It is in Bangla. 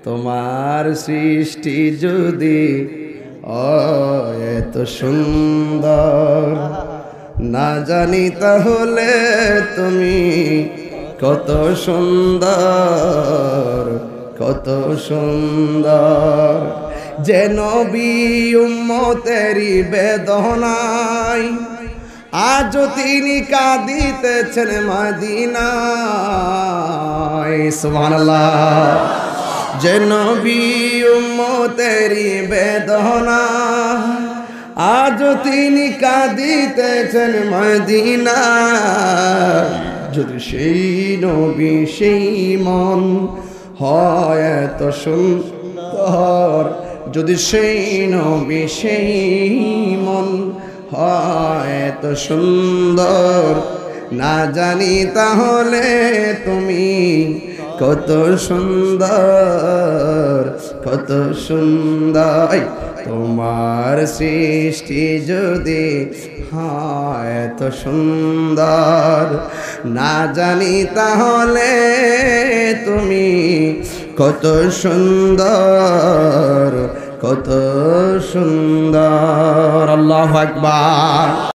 তোমার সৃষ্টি যদি এত সুন্দর না জানি তাহলে তুমি কত সুন্দর, কত সুন্দর। যে নবী উম্মতেরি বেদনায় আজ তিনি কাঁদিতেছেন মদিনায়। সুবহানাল্লাহ। যে নবী উম্মতেরি বেদনা আজ তিনি কাঁদিতেছেন মদিনায়। যদি সেই নবী সেই মন হয় এত সুন্দর, যদি সেই নবী সেই মন হয় এত সুন্দর না জানি তাহলে তুমি কত সুন্দর, কত সুন্দর। তোমার সৃষ্টি যদি হয় এত সুন্দর না জানি তাহলে তুমি কত সুন্দর, কত সুন্দর। আল্লাহু আকবার।